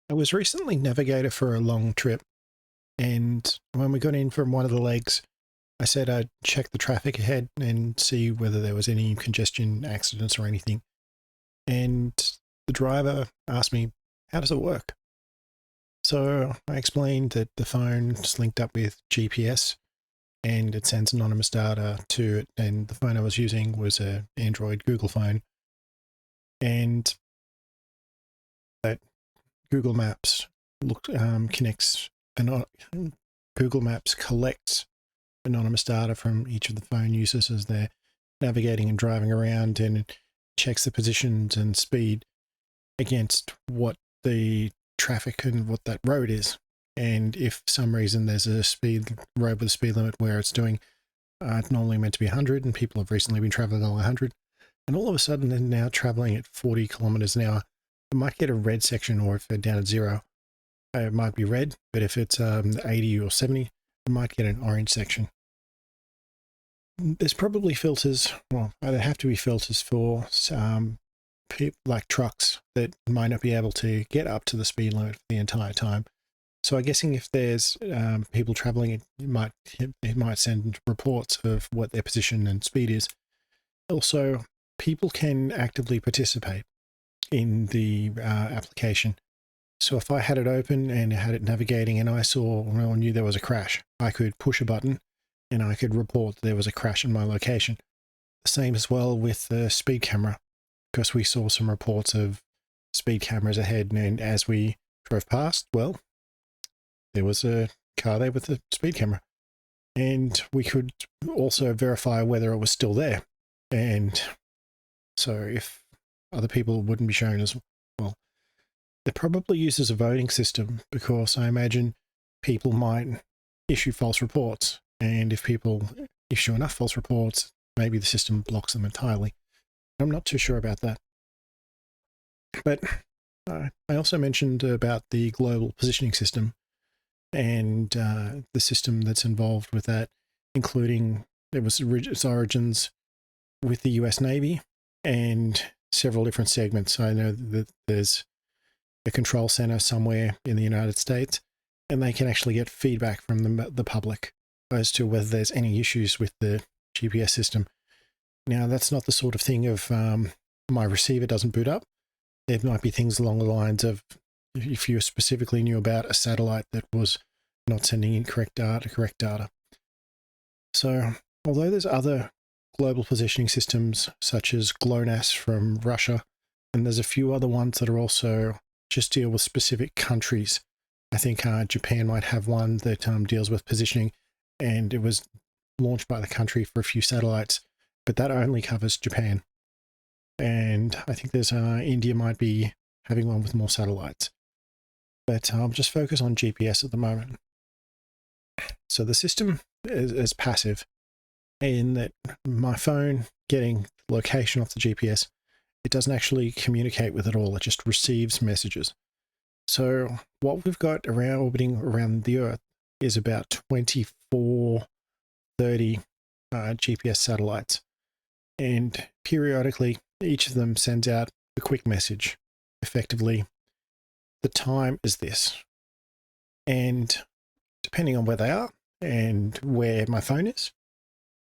I was recently navigator for a long trip, and when we got in from one of the legs, I said I'd check the traffic ahead and see whether there was any congestion, accidents, or anything. And the driver asked me, "How does it work?" So I explained that the phone's linked up with GPS and it sends anonymous data to it. And the phone I was using was a Android Google phone, and that Google Maps connects and Google Maps collects anonymous data from each of the phone users as they're navigating and driving around, and it checks the positions and speed against what the traffic and what that road is. And if for some reason there's a speed road with a speed limit where it's doing it's normally meant to be 100 and people have recently been traveling along 100, and all of a sudden they're now traveling at 40 kilometers an hour, it might get a red section, or if they're down at zero, it might be red, but if it's 80 or 70, it might get an orange section. There's probably filters, well, there have to be filters for like trucks that might not be able to get up to the speed limit for the entire time. So I'm guessing if there's people traveling, it might send reports of what their position and speed is. Also, people can actively participate in the application. So if I had it open and had it navigating and I knew there was a crash, I could push a button and I could report there was a crash in my location. The same as well with the speed camera, because we saw some reports of speed cameras ahead, and as we drove past, well, there was a car there with a speed camera. And we could also verify whether it was still there. And so if other people wouldn't be shown as well, they're probably used as a voting system, because I imagine people might issue false reports. And if people issue enough false reports, maybe the system blocks them entirely. I'm not too sure about that. But I also mentioned about the global positioning system and the system that's involved with that, including its origins with the US Navy and several different segments. I know that there's a control center somewhere in the United States, and they can actually get feedback from the public as to whether there's any issues with the GPS system. Now, that's not the sort of thing of my receiver doesn't boot up. There might be things along the lines of if you specifically knew about a satellite that was not sending in correct data. So, although there's other global positioning systems such as GLONASS from Russia, and there's a few other ones that are also just deal with specific countries. I think Japan might have one that deals with positioning, and it was launched by the country for a few satellites, but that only covers Japan. And I think there's India might be having one with more satellites. But I'll just focus on GPS at the moment. So the system is passive in that my phone getting location off the GPS, it doesn't actually communicate with it all. It just receives messages. So what we've got orbiting around the Earth is about 24, 30 GPS satellites. And periodically, each of them sends out a quick message. Effectively, the time is this. And depending on where they are and where my phone is,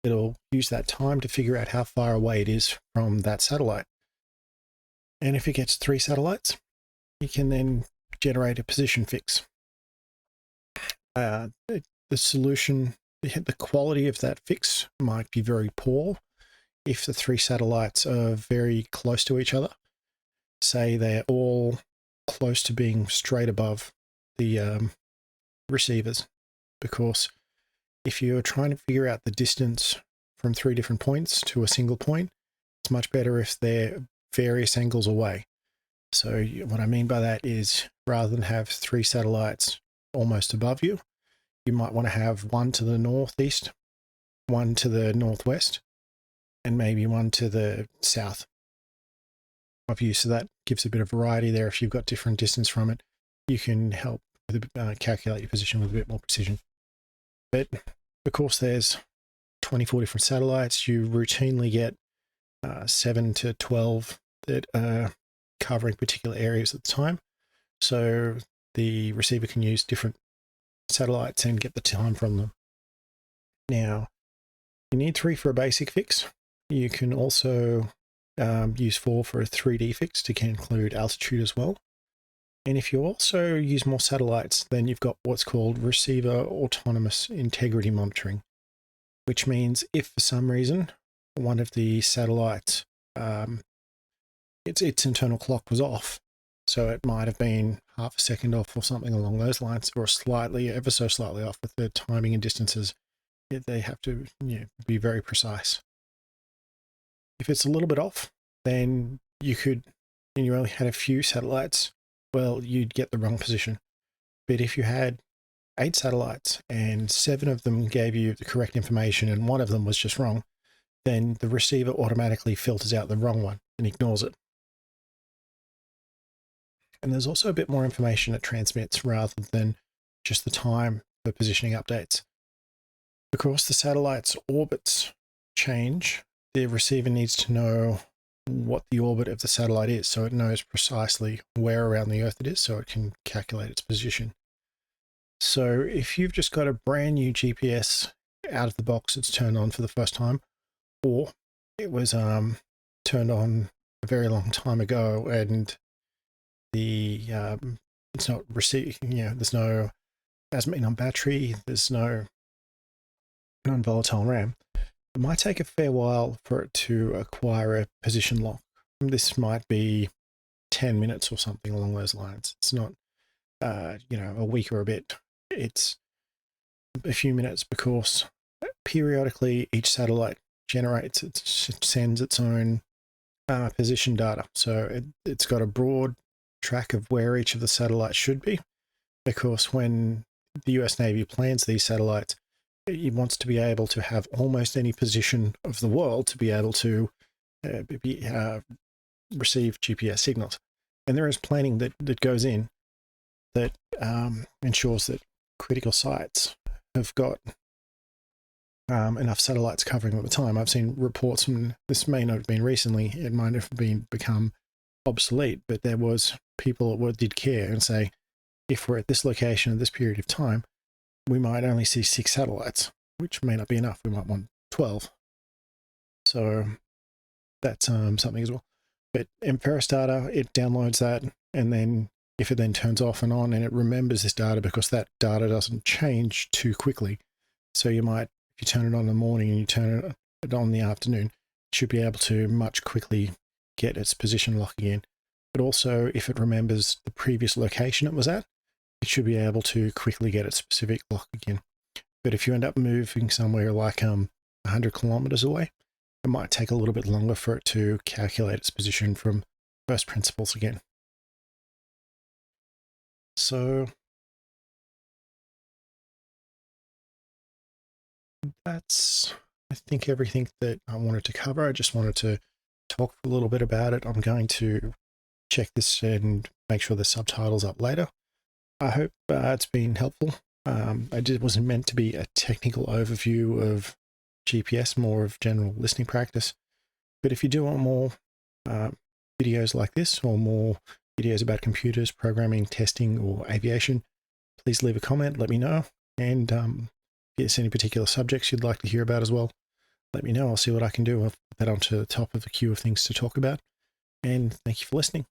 it'll use that time to figure out how far away it is from that satellite. And if it gets 3 satellites, you can then generate a position fix. The solution, the quality of that fix might be very poor if the 3 satellites are very close to each other. Say they're all close to being straight above the receivers, because if you're trying to figure out the distance from 3 different points to a single point, it's much better if they're various angles away. So what I mean by that is, rather than have 3 satellites almost above you, you might want to have one to the northeast, one to the northwest, and maybe one to the south of you. So that gives a bit of variety there. If you've got different distance from it, you can help calculate your position with a bit more precision. But of course, there's 24 different satellites. You routinely get 7 to 12 that are covering particular areas at the time. So the receiver can use different satellites and get the time from them. Now, you need 3 for a basic fix. You can also use 4 for a 3D fix to include altitude as well. And if you also use more satellites, then you've got what's called receiver autonomous integrity monitoring, which means if for some reason one of the satellites, its internal clock was off, so it might have been half a second off or something along those lines, or slightly, ever so slightly off with the timing and distances, they have to be very precise. If it's a little bit off, then you only had a few satellites, well, you'd get the wrong position. But if you had 8 satellites and 7 of them gave you the correct information and 1 of them was just wrong, then the receiver automatically filters out the wrong one and ignores it. And there's also a bit more information it transmits rather than just the time for positioning updates. Because the satellite's orbits change, the receiver needs to know what the orbit of the satellite is, so it knows precisely where around the Earth it is, so it can calculate its position. So if you've just got a brand new GPS out of the box, it's turned on for the first time, or it was turned on a very long time ago, and it's not receiving, there's no, hasn't been on battery, there's no non-volatile RAM, it might take a fair while for it to acquire a position lock. This might be 10 minutes or something along those lines. It's not, a week or a bit. It's a few minutes because periodically each satellite sends its own position data. So it's got a broad track of where each of the satellites should be, because when the US Navy plans these satellites, it wants to be able to have almost any position of the world to be able to receive GPS signals. And there is planning that goes in that ensures that critical sites have got enough satellites covering at the time. I've seen reports from, this may not have been recently, it might have become obsolete, but there was people that did care and say, if we're at this location at this period of time, we might only see 6 satellites, which may not be enough. We might want 12. So that's something as well. But Emperis data, it downloads that, and then if it then turns off and on, and it remembers this data because that data doesn't change too quickly. So you might, if you turn it on in the morning and you turn it on in the afternoon, it should be able to much quickly get its position lock again. But also, if it remembers the previous location it was at, it should be able to quickly get its specific lock again. But if you end up moving somewhere like 100 kilometers away, it might take a little bit longer for it to calculate its position from first principles again. So that's, I think, everything that I wanted to cover. I just wanted to talk a little bit about it. I'm going to check this and make sure the subtitles up later. I hope it's been helpful. It wasn't meant to be a technical overview of GPS, more of general listening practice. But if you do want more videos like this, or more videos about computers, programming, testing, or aviation, please leave a comment, let me know. And if there's any particular subjects you'd like to hear about as well, let me know. I'll see what I can do. I'll put that onto the top of the queue of things to talk about. And thank you for listening.